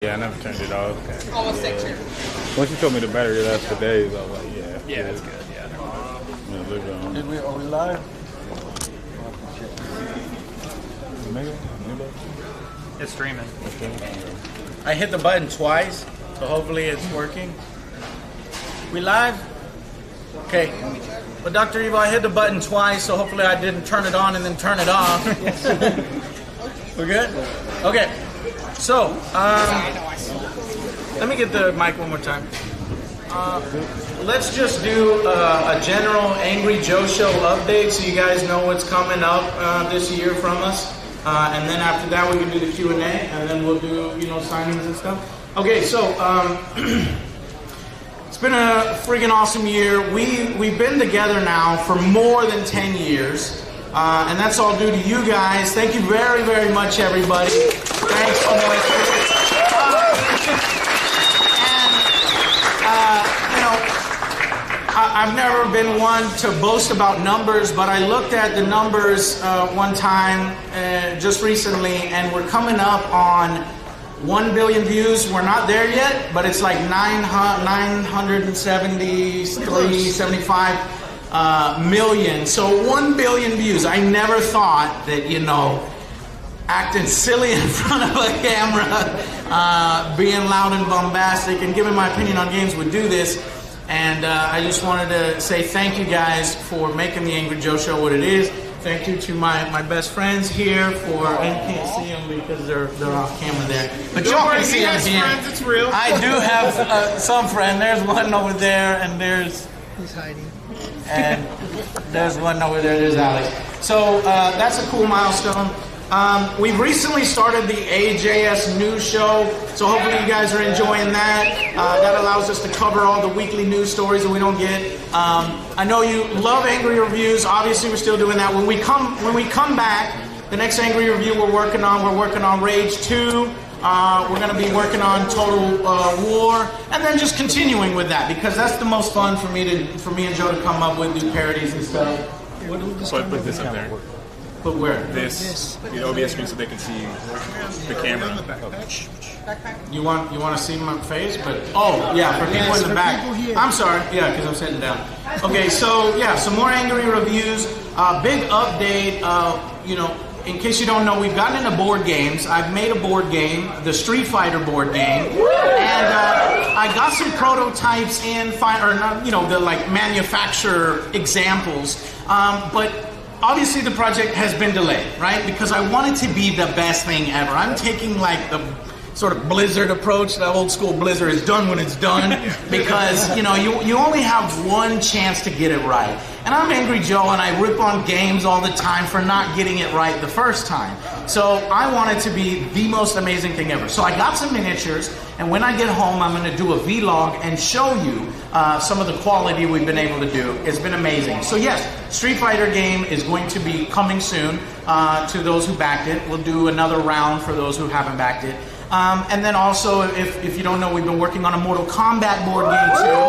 Yeah, I never turned it off. Okay. Almost 6 years. Once you told me the battery lasts for days, I was like, yeah. Yeah, that's good. Yeah. Are we live? It's streaming. I hit the button twice, so hopefully it's working. We live? Okay. But Dr. Evil, I hit the button twice, so hopefully I didn't turn it on and then turn it off. We're good? Okay. So, let me get the mic one more time. Let's just do a general Angry Joe Show update so you guys know what's coming up this year from us. And then after that, we can do the Q&A, and then we'll do, signings and stuff. Okay, so it's been a freaking awesome year. We've been together now for more than 10 years. And that's all due to you guys. Thank you very, very much, everybody. Thanks so much. I've never been one to boast about numbers, but I looked at the numbers one time just recently, and we're coming up on 1 billion views. We're not there yet, but it's like 973, 75 million. So 1 billion views. I never thought that, acting silly in front of a camera, being loud and bombastic, and giving my opinion on games would do this. And I just wanted to say thank you guys for making the Angry Joe Show what it is. Thank you to my best friends here for, I can't see them because they're off camera there. But y'all can see them here. Friends, it's real. I do have some friend. There's one over there, and there's... He's hiding. And there's one over there, there's Alex. So that's a cool milestone. We've recently started the AJS News Show, so hopefully you guys are enjoying that. That allows us to cover all the weekly news stories that we don't get. I know you love Angry Reviews. Obviously, we're still doing that. When we come back, the next Angry Review we're working on Rage 2. We're going to be working on Total War, and then just continuing with that because that's the most fun for me and Joe to come up with, do parodies and stuff. So I put this up there. But where? This, the OBS screen, so they can see the camera. You want to see my face? But oh yeah, for people in the back. I'm sorry. Yeah, because I'm sitting down. Okay, so yeah, some more Angry Reviews. Big update. In case you don't know, we've gotten into board games. I've made a board game, the Street Fighter board game, and I got some prototypes in, the manufacturer examples, but. Obviously, the project has been delayed, right? Because I want it to be the best thing ever. I'm taking the sort of Blizzard approach. The old school Blizzard is done when it's done. Because, you only have one chance to get it right. And I'm Angry Joe, and I rip on games all the time for not getting it right the first time. So I want it to be the most amazing thing ever. So I got some miniatures, and when I get home, I'm going to do a vlog and show you some of the quality we've been able to do. It's been amazing. So yes, Street Fighter game is going to be coming soon to those who backed it. We'll do another round for those who haven't backed it. And then also, if you don't know, we've been working on a Mortal Kombat board game too.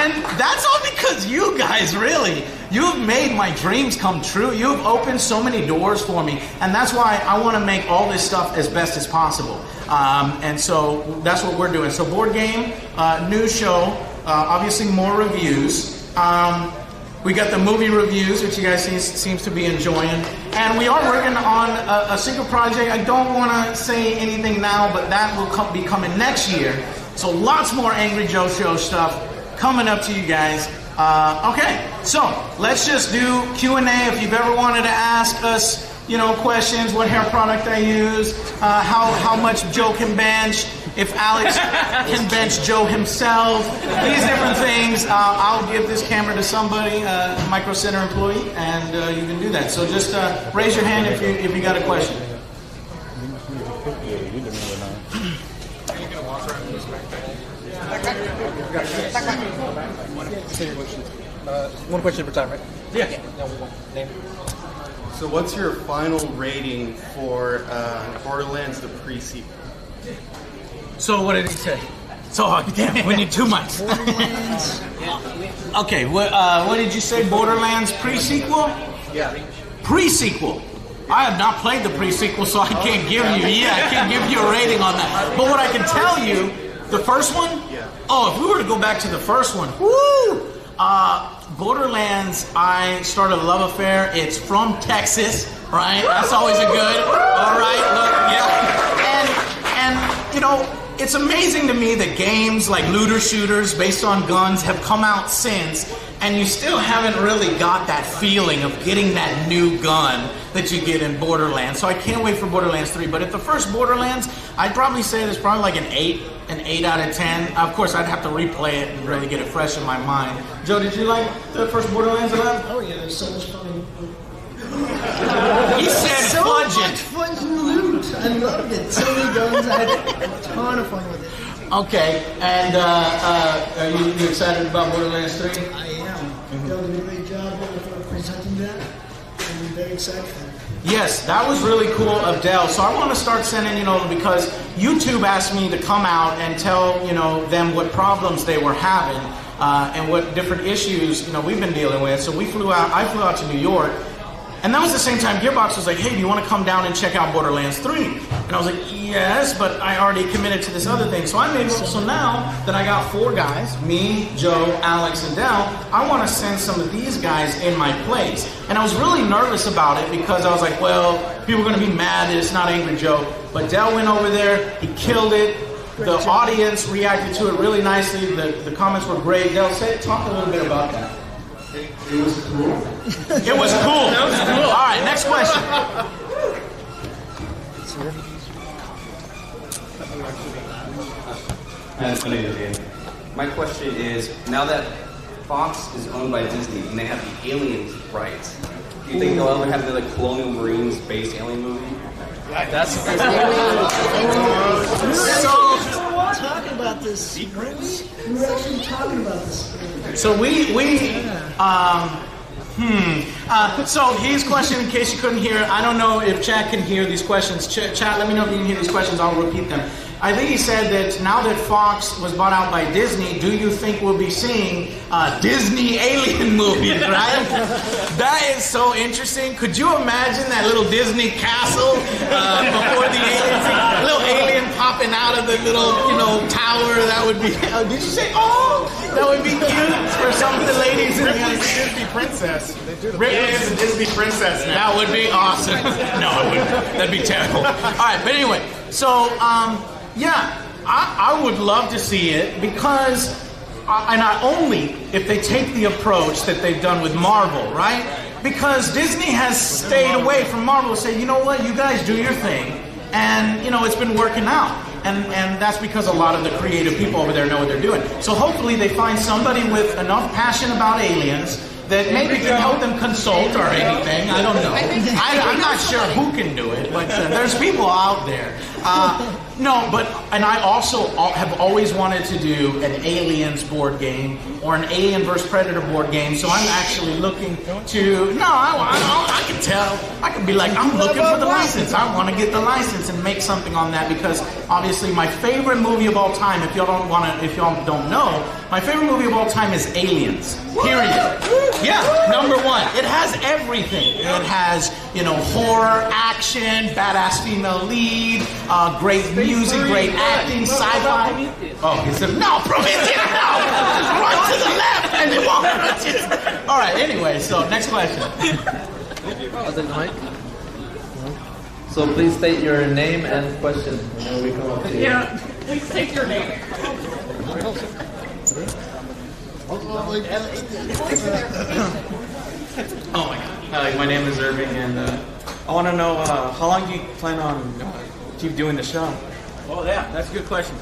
And that's all because you guys, really. You've made my dreams come true. You've opened so many doors for me. And that's why I want to make all this stuff as best as possible. And so that's what we're doing. So board game, news show, obviously more reviews. We got the movie reviews, which you guys seems to be enjoying. And we are working on a single project. I don't want to say anything now, but that will be coming next year. So lots more Angry Joe Show stuff coming up to you guys. Okay, so let's just do Q&A. If you've ever wanted to ask us, questions, what hair product I use, how much Joe can bench, if Alex can bench Joe himself, these different things, I'll give this camera to somebody, a Microcenter employee, and you can do that. So just raise your hand if you got a question. One question per time, right? Yeah. So what's your final rating for Borderlands the pre-sequel? So what did he say? So damn, we need 2 mics. Okay, what did you say? Borderlands pre-sequel? Yeah. Pre-sequel. I have not played the pre-sequel, so I can't give you a rating on that. But what I can tell you, the first one, oh, if we were to go back to the first one, woo! Borderlands, I started a love affair. It's from Texas, right? That's always a good. All right, look, yeah. And you know, it's amazing to me that games like looter shooters based on guns have come out since, and you still haven't really got that feeling of getting that new gun that you get in Borderlands. So I can't wait for Borderlands 3. But at the first Borderlands, I'd probably say there's probably like an 8 out of 10. Of course, I'd have to replay it and really get it fresh in my mind. Joe, did you like the first Borderlands 11? Oh yeah, there's so much fun. He said so fudging. much fun to loot. I loved it. So many guns. I had a ton of fun with it. Okay, and are you excited about Borderlands 3? I am. Bill did a great job for presenting that. I'm very excited for it. Yes, that was really cool of Dell. So I want to start sending, because YouTube asked me to come out and tell, them what problems they were having and what different issues, we've been dealing with. So I flew out to New York. And that was the same time Gearbox was like, hey, do you want to come down and check out Borderlands 3? And I was like, yes, but I already committed to this other thing. So so now that I got 4 guys, me, Joe, Alex, and Dell, I want to send some of these guys in my place. And I was really nervous about it because I was like, well, people are going to be mad that it's not Angry Joe. But Dell went over there, he killed it. The audience reacted to it really nicely. The comments were great. Dell, talk a little bit about that. It was cool. It was cool. That was cool. All right, next question. My question is, now that Fox is owned by Disney and they have the Aliens rights, do you think they'll ever have another Colonial Marines-based alien movie? That's Talking about this. We were actually talking about this. So so his question, in case you couldn't hear, I don't know if Chad can hear these questions. Chad, let me know if you can hear these questions. I'll repeat them. I think he said that now that Fox was bought out by Disney, do you think we'll be seeing Disney alien movies, right? That is so interesting. Could you imagine that little Disney castle before the aliens? A little alien popping out of the little, tower. That would be, did you say, oh, that would be cute for some of the ladies in the Disney princess. Ripley is a Disney princess now. That would be awesome. No, it wouldn't. That'd be terrible. All right, but anyway, so, yeah, I would love to see it because, and not only if they take the approach that they've done with Marvel, right? Because Disney has stayed away from Marvel and said, you know what, you guys do your thing, and, it's been working out. And that's because a lot of the creative people over there know what they're doing. So hopefully they find somebody with enough passion about aliens that maybe can help them consult or anything. I don't know. I'm not sure who can do it, but there's people out there. And I also have always wanted to do an Aliens board game or an Alien vs. Predator board game, so I'm actually looking to, I can tell. I can be like, I'm looking for the license. I want to get the license and make something on that because obviously my favorite movie of all time, if y'all don't know, my favorite movie of all time is Aliens, period. Yeah, number 1. It has everything. It has, horror, action, badass female lead, great music, great acting, sci-fi. Oh, he said, no, Prometheus, no! Run to the left and it won't run to the... All right, anyway, so next question. So please state your name and question. And then we come up to you. Yeah, please state your name. Oh my God! My name is Irving, and I want to know how long do you plan on keep doing the show? Oh yeah, that's a good question.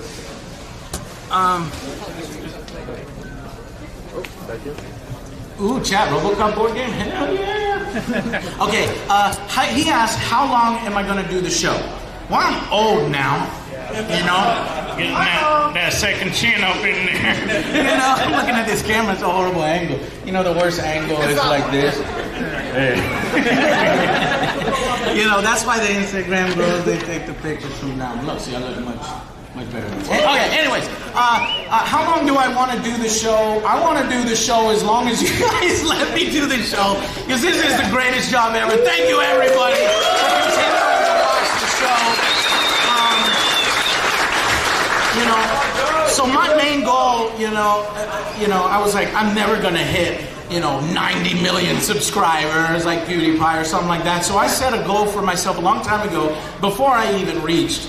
Ooh, chat, RoboCop board game? Hell yeah! Okay, he asked, how long am I going to do the show? Well, I'm old now, getting that second chin up in there. I'm looking at this camera, it's a horrible angle. The worst angle is like this. That's why the Instagram girls, they take the pictures from down below. See, I look much Much better. Okay, anyways, how long do I want to do the show? I want to do the show as long as you guys let me do the show, because this is the greatest job ever. Thank you, everybody, for continuing to watch the show. So my main goal, I was like, I'm never going to hit, 90 million subscribers like PewDiePie or something like that. So I set a goal for myself a long time ago, before I even reached,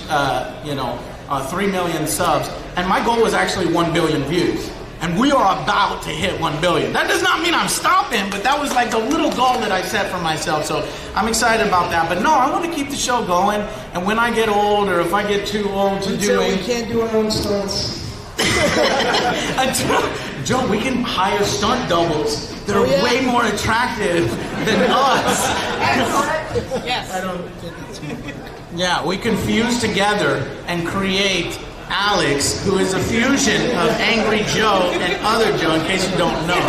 3 million subs. And my goal was actually 1 billion views. And we are about to hit 1 billion. That does not mean I'm stopping, but that was like the little goal that I set for myself. So I'm excited about that. But no, I want to keep the show going. And when I get old, or if I get too old to do it, we can't do our own stunts. Joe, we can hire stunt doubles that are way more attractive than us. Yes. I don't think it's Yeah, we can fuse together and create Alex, who is a fusion of Angry Joe and other Joe, in case you don't know.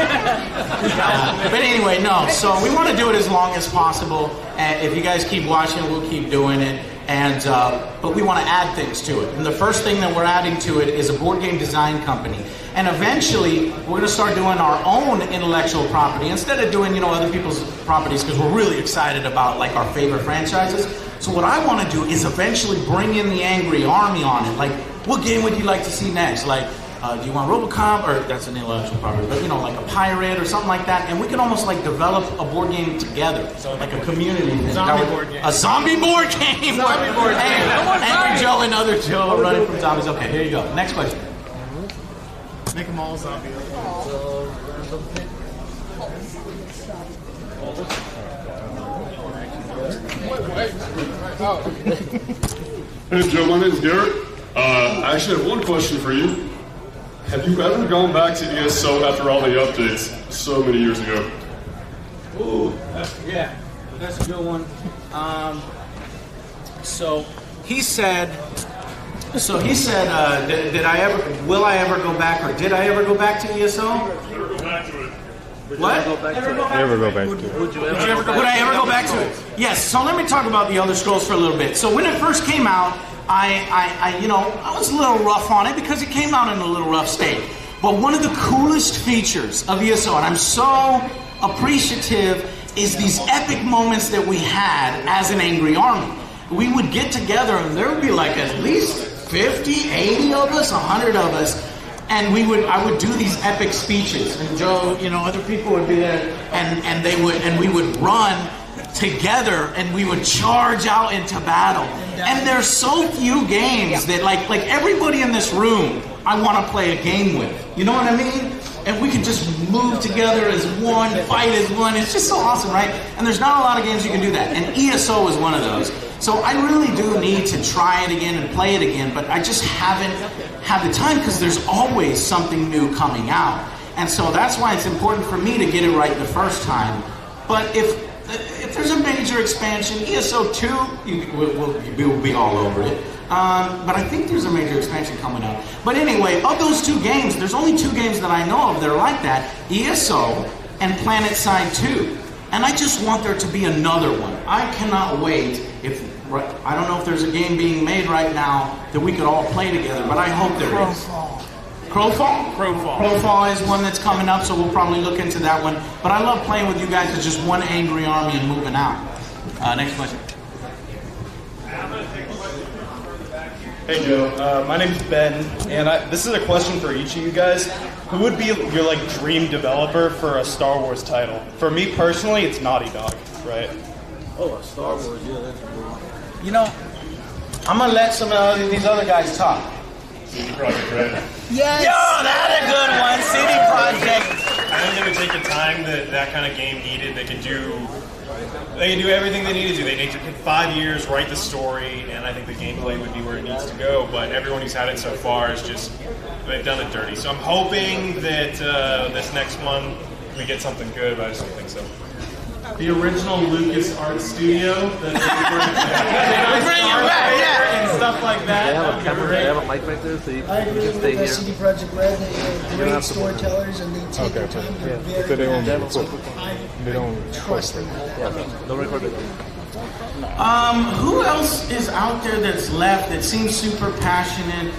But anyway, no. So we want to do it as long as possible. And if you guys keep watching, we'll keep doing it. And but we want to add things to it. And the first thing that we're adding to it is a board game design company. And eventually, we're going to start doing our own intellectual property instead of doing, other people's properties, because we're really excited about like our favorite franchises. So what I want to do is eventually bring in the Angry Army on it. Like, what game would you like to see next? Like, do you want RoboCop, or that's an intellectual property, but like a pirate or something like that, and we can almost like develop a board game together, like a community thing. board game. A zombie board game. Zombie board game. Angry Joe and other Joe are running from zombies. Okay, here you go. Next question. Make them all zombies. Hey Joe, my name's Garrett. I actually have one question for you. Have you ever gone back to ESO after all the updates so many years ago? Ooh, yeah, that's a good one. So he said, will I ever go back, or did I ever go back to ESO? Never go back to it. What? Never go back to it. Would you Would I ever go back to it? Yes. So let me talk about the Elder Scrolls for a little bit. So when it first came out, I was a little rough on it because it came out in a little rough state. But one of the coolest features of ESO, and I'm so appreciative, is these epic moments that we had as an Angry Army. We would get together, and there would be like at least 50, 80 of us, 100 of us. And I would do these epic speeches, and Joe, other people would be there, and we would run together, and we would charge out into battle. And there's so few games that like everybody in this room, I want to play a game with. You know what I mean? And we can just move together as one, fight as one. It's just so awesome, right? And there's not a lot of games you can do that. And ESO is one of those. So I really do need to try it again and play it again, but I just haven't had the time because there's always something new coming out. And so that's why it's important for me to get it right the first time. But if there's a major expansion, ESO 2, we'll be all over it. But I think there's a major expansion coming up. But anyway, of those two games, there's only two games that I know of that are like that, ESO and PlanetSide 2. And I just want there to be another one. I cannot wait. I don't know if there's a game being made right now that we could all play together, but I hope there is. Crowfall? Crowfall is one that's coming up, so we'll probably look into that one. But I love playing with you guys as just one Angry Army and moving out. Next question. Hey Joe, my name's Ben, and this is a question for each of you guys. Who would be your dream developer for a Star Wars title? For me personally, it's Naughty Dog, right? Oh, a Star Wars, yeah, that's cool. I'm gonna let some of these other guys talk. CD Projekt Red. Yes. Yo, that's a good one. CD Projekt. I think they would take the time that kind of game needed. They could do everything they needed to. They need to take 5 years, write the story, and I think the gameplay would be where it needs to go. But everyone who's had it so far is they've done it dirty. So I'm hoping that this next one we get something good, but I just don't think so. The original Lucas Art Studio. Bring it back, yeah. And stuff like that. They have a camera, they have a mic right there, so you I can agree just with stay here. CD Projekt Red. They're great storytellers, and they take their time. So they won't trust them. Don't record it. Who else is out there that's left that seems super passionate?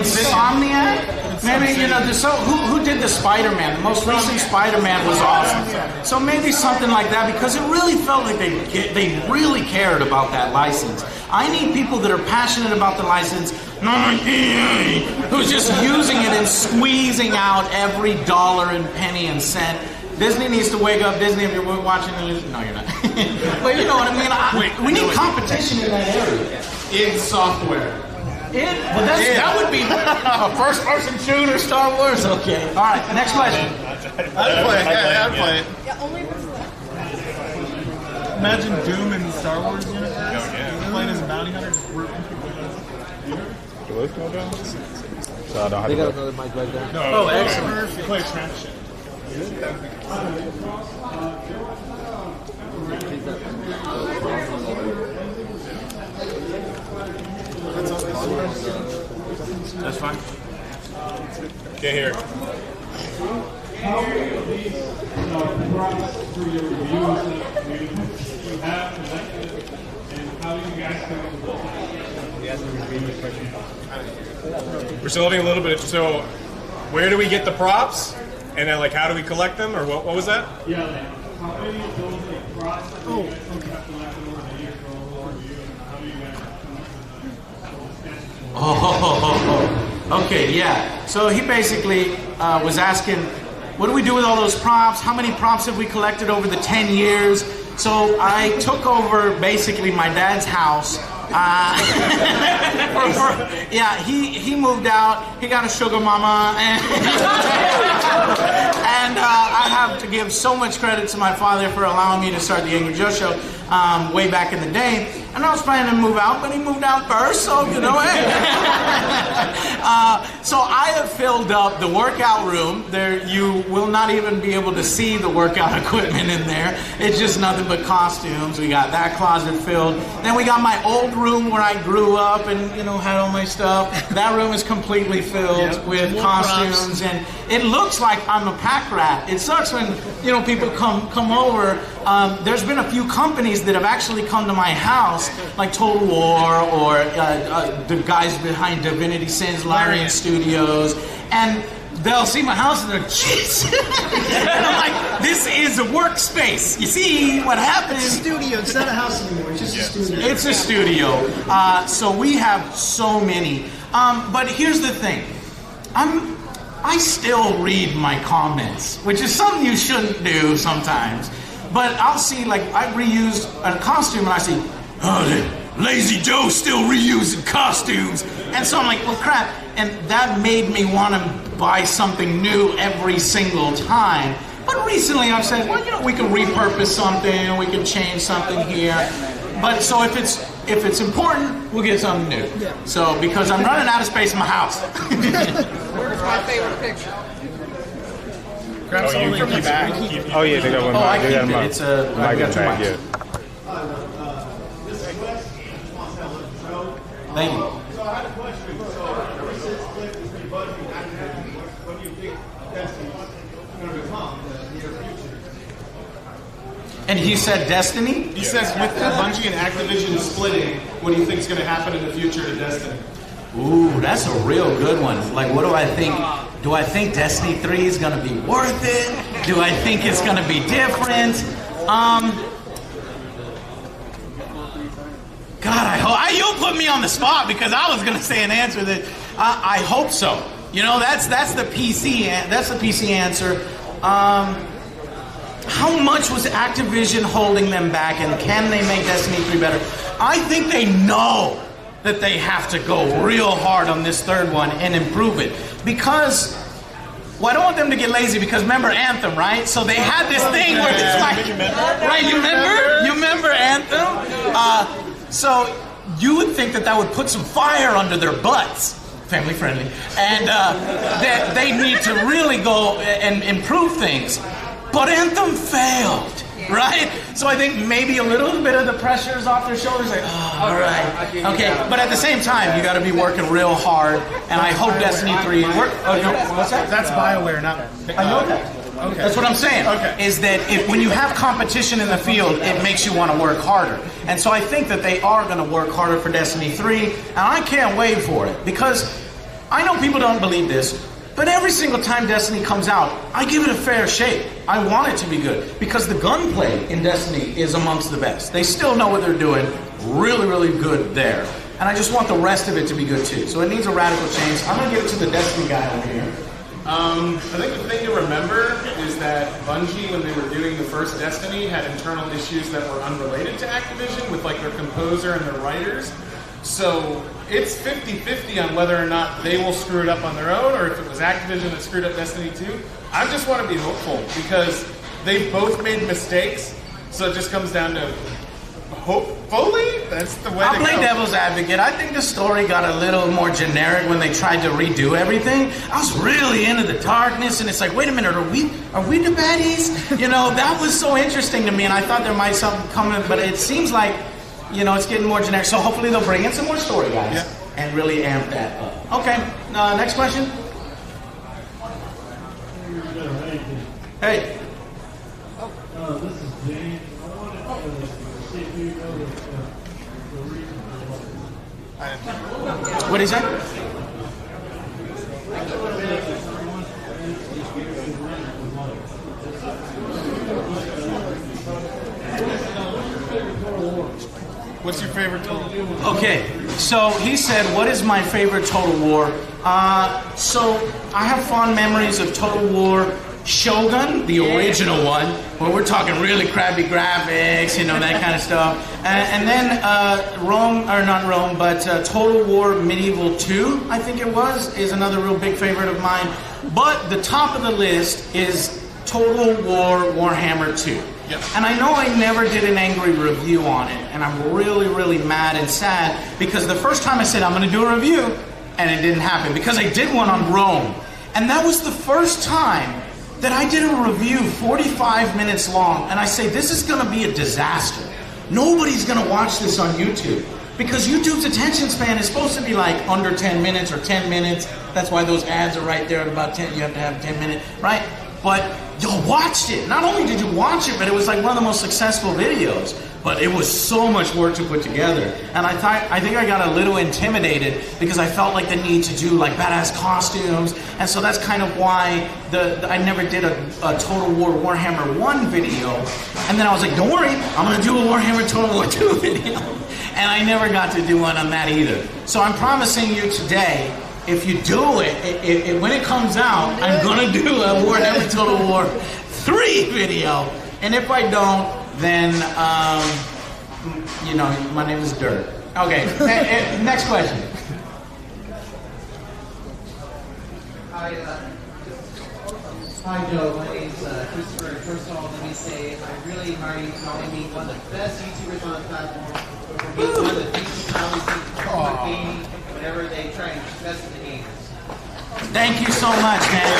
Insomniac? Maybe, who did the Spider-Man? The most recent Spider-Man was awesome. So maybe something like that, because it really felt like they really cared about that license. I need people that are passionate about the license, who's just using it and squeezing out every dollar and penny and cent. Disney needs to wake up. Disney, if you're watching the news, no, you're not. But you know what I mean? We need competition in that area. In software. That would be a first-person shooter, Star Wars. Okay. All right. Next question. I'd play it. Yeah, I'd play it. Yeah, only person left. Imagine Doom in the Star Wars universe. Playing as a bounty hunter, just ripping people. So I don't have to got another mic right there. No. Oh, excellent. You play trap shit. That's fine. Get here. We're still having a little bit. So, where do we get the props? And then, like, how do we collect them? Or what was that? Oh, okay, yeah. So he basically was asking, what do we do with all those props? How many props have we collected over the 10 years? So I took over basically my dad's house. He moved out. He got a sugar mama, and I have to give so much credit to my father for allowing me to start the Angry Joe Show way back in the day. And I was planning to move out, but he moved out first, so hey. So I have filled up the workout room. There, you will not even be able to see the workout equipment in there. It's just nothing but costumes. We got that closet filled. Then we got my old room where I grew up and had all my stuff. That room is completely filled with costumes, and it looks like I'm a pack rat. It sucks when people come over. There's been a few companies that have actually come to my house, like Total War or the guys behind Divinity Sins, Larian Studios, and they'll see my house and they're, jeez. And I'm like, this is a workspace. You see what happens? It's a studio. It's not a house anymore. It's just a studio. It's a studio. So we have so many. But here's the thing. I still read my comments, which is something you shouldn't do sometimes. But I'll see, like, I reused a costume and I see, Lazy Joe still reusing costumes. And so I'm like, well, crap. And that made me want to buy something new every single time. But recently I've said, well, we can repurpose something, we can change something here. But so if it's important, we'll get something new. So because I'm running out of space in my house. Where's my favorite picture? Grab something from the bag. Oh yeah, they got one. I keep it. It's a mic got two bag. mics. Thank you. So I had a question. So ever since Wick has been budgeting Activision, what do you think Destiny's going to become in the near future? And he said Destiny? He says with Bungie and Activision splitting, what do you think is going to happen in the future to Destiny? Ooh, that's a real good one. Like, what do I think? Do I think Destiny 3 is going to be worth it? Do I think it's going to be different? God, you'll put me on the spot because I was going to say an answer that I hope so. That's the PC answer. How much was Activision holding them back, and can they make Destiny 3 better? I think they know that they have to go real hard on this third one and improve it. Because, well, I don't want them to get lazy because remember Anthem, right? So they had this thing where it's like, right, you remember Anthem? So you would think that would put some fire under their butts, family friendly, and that they need to really go and improve things. But Anthem failed, right? So I think maybe a little bit of the pressure is off their shoulders, like, oh, all right, okay. But at the same time, you got to be working real hard, and I hope Destiny 3 works. Oh, no, what's that? That's BioWare, not. I know that. Okay. That's what I'm saying. Okay. Is that when you have competition in the field, it makes you want to work harder. And so I think that they are going to work harder for Destiny 3, and I can't wait for it. Because I know people don't believe this, but every single time Destiny comes out, I give it a fair shake. I want it to be good. Because the gunplay in Destiny is amongst the best. They still know what they're doing. Really, really good there. And I just want the rest of it to be good too. So it needs a radical change. I'm going to give it to the Destiny guy over here. I think the thing to remember is that Bungie, when they were doing the first Destiny, had internal issues that were unrelated to Activision with like their composer and their writers. So it's 50-50 on whether or not they will screw it up on their own or if it was Activision that screwed up Destiny 2. I just want to be hopeful because they've both made mistakes. So it just comes down to hopefully that's the way I'll to play go. devil's advocate. I think the story got a little more generic when they tried to redo everything. I was really into the darkness, and it's like, wait a minute, are we the baddies? You know, that was so interesting to me, and I thought there might something coming, but it seems like, you know, it's getting more generic. So hopefully they'll bring in some more story, guys, and really amp that up. Okay, next question. Hey. This is James. I wanted to see if you know the reason What did he say? What's your favorite Total War? Okay, so he said, what is my favorite Total War? So I have fond memories of Total War Shogun, the original one, where we're talking really crappy graphics, you know, that kind of stuff. And then Total War Medieval 2, I think it was, is another real big favorite of mine. But the top of the list is Total War Warhammer 2. Yep. And I know I never did an angry review on it, and I'm really, really mad and sad because the first time I said I'm going to do a review, and it didn't happen because I did one on Rome. And that was the first time that I did a review 45 minutes long, and I say, this is going to be a disaster. Nobody's going to watch this on YouTube. Because YouTube's attention span is supposed to be like under 10 minutes or 10 minutes. That's why those ads are right there at about 10. You have to have 10 minutes, right? But y'all watched it. Not only did you watch it, but it was like one of the most successful videos. But it was so much work to put together. And I think I got a little intimidated because I felt like the need to do like badass costumes. And so that's kind of why I never did a Total War Warhammer 1 video. And then I was like, don't worry, I'm going to do a Warhammer Total War 2 video. And I never got to do one on that either. So I'm promising you today, if you do it, when it comes out, I'm going to do a Warhammer Total War 3 video. And if I don't, then, you know, my name is Dirt. Okay, next question. Hi, Joe. My name's Christopher. First of all, let me say I really admire you calling me one of the best YouTubers on the platform. For being one of the things you always think about gaming whenever they try and mess with the gamers. Thank you so much, man.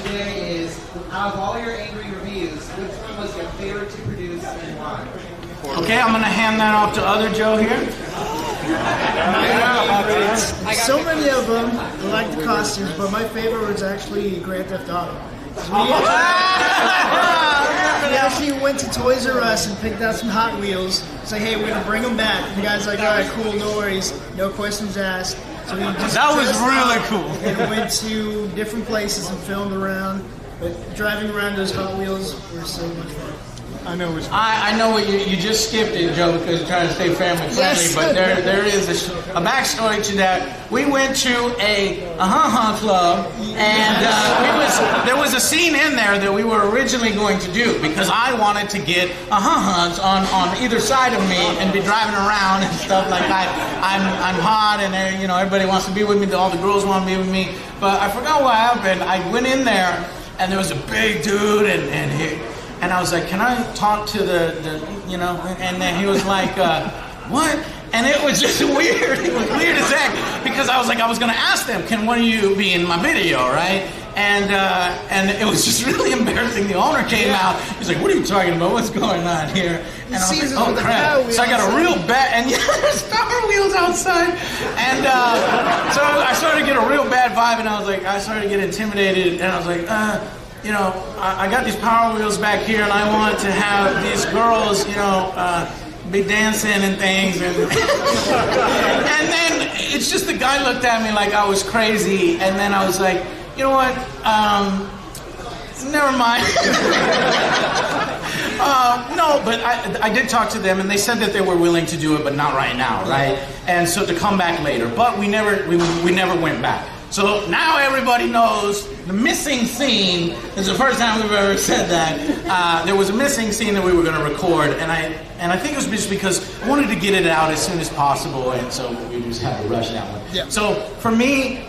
Today is, out of all your angry reviews, which one was your favorite to produce and why? Okay, I'm going to hand that off to other Joe here. So many of them. I like the costumes, but my favorite was actually Grand Theft Auto. We actually went to Toys R Us and picked out some Hot Wheels. It's like, hey, we're gonna bring them back. The guy's like, all right, cool, no worries, no questions asked. So we just that was really cool. And went to different places and filmed around. But driving around those Hot Wheels were so much fun. I know which one. I know what you just skipped it, Joe, because you're trying to stay family friendly. Yes. But there is a backstory to that. We went to a club, and there was a scene in there that we were originally going to do because I wanted to get on either side of me and be driving around and stuff like that. I'm hot, and you know everybody wants to be with me. All the girls want to be with me, but I forgot what happened. I went in there, and there was a big dude, and I was like, can I talk to the you know, and then he was like, what? And it was just weird. It was weird as heck because I was like, I was going to ask them, can one of you be in my video, right? and it was just really embarrassing. The owner came out. He's like, "What are you talking about? What's going on here?" And I was like, "Oh crap!" So I got a real bad, and there's Power Wheels outside, and so I started to get a real bad vibe, and I started to get intimidated, and I was like, I got these Power Wheels back here, and I want to have these girls, be dancing and things, and then it's just the guy looked at me like I was crazy, and then I was like, you know what, never mind. No, but I did talk to them, and they said that they were willing to do it, but not right now, right? And so to come back later, but we never went back. So now everybody knows the missing scene is the first time we've ever said that. There was a missing scene that we were going to record, and I think it was just because I wanted to get it out as soon as possible, and so we just had to rush that one. Yeah. So for me,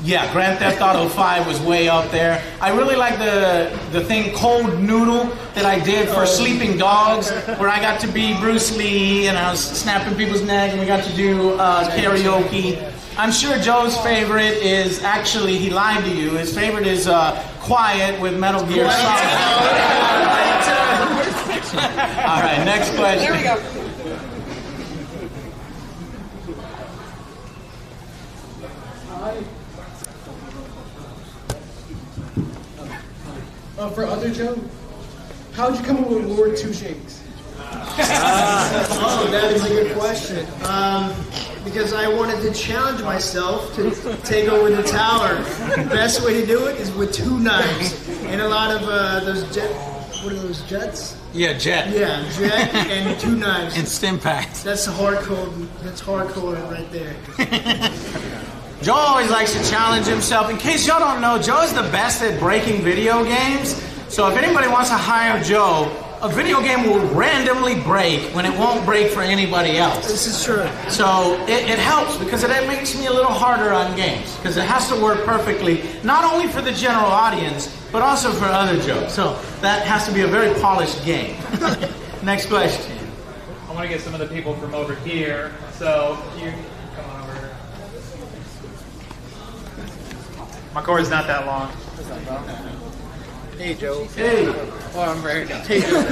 Grand Theft Auto 5 was way up there. I really like the thing Cold Noodle that I did for Sleeping Dogs, where I got to be Bruce Lee, and I was snapping people's neck, and we got to do karaoke. I'm sure Joe's favorite is, actually, he lied to you. His favorite is Quiet with Metal Gear Solid. All right, next question. Here we go. For other Joe, how did you come up with Lord Two Shakes? That is a good question. Because I wanted to challenge myself to take over the tower. The best way to do it is with 2 knives and a lot of those jet. What are those jets? Yeah, jet. Yeah, jet and 2 knives. And stim packs. That's hardcore. That's hardcore right there. Joe always likes to challenge himself. In case y'all don't know, Joe is the best at breaking video games. So if anybody wants to hire Joe, a video game will randomly break when it won't break for anybody else. This is true. So it helps because it makes me a little harder on games because it has to work perfectly, not only for the general audience, but also for other Joes. So that has to be a very polished game. Next question. I want to get some of the people from over here. So you come on over. My cord's not that long. Hey Joe. Hey. Oh, I'm very. Hey Joe.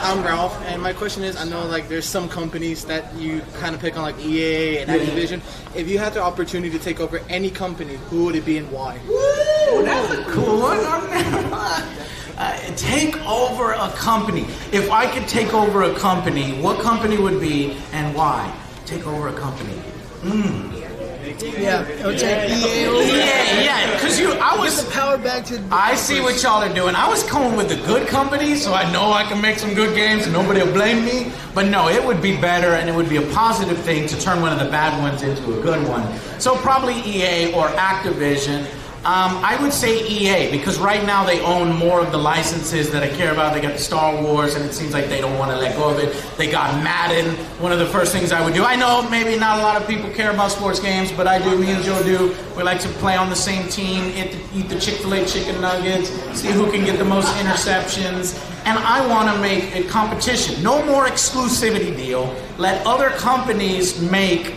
I'm Ralph, and my question is: I know there's some companies that you kind of pick on, like EA and Activision. If you had the opportunity to take over any company, who would it be and why? Woo! That's a cool one. Take over a company. If I could take over a company, what company would be and why? Take over a company. Yeah, I would take EA over. Yeah, because I was the power back to. I see what y'all are doing. I was going with the good company, so I know I can make some good games and nobody will blame me. But no, it would be better and it would be a positive thing to turn one of the bad ones into a good one. So probably EA or Activision. I would say EA because right now they own more of the licenses that I care about. They got Star Wars, and it seems like they don't want to let go of it. They got Madden. One of the first things I would do. I know maybe not a lot of people care about sports games, but I do. Me and Joe do. We like to play on the same team, eat the Chick-fil-A chicken nuggets, see who can get the most interceptions. And I want to make a competition. No more exclusivity deal. Let other companies make,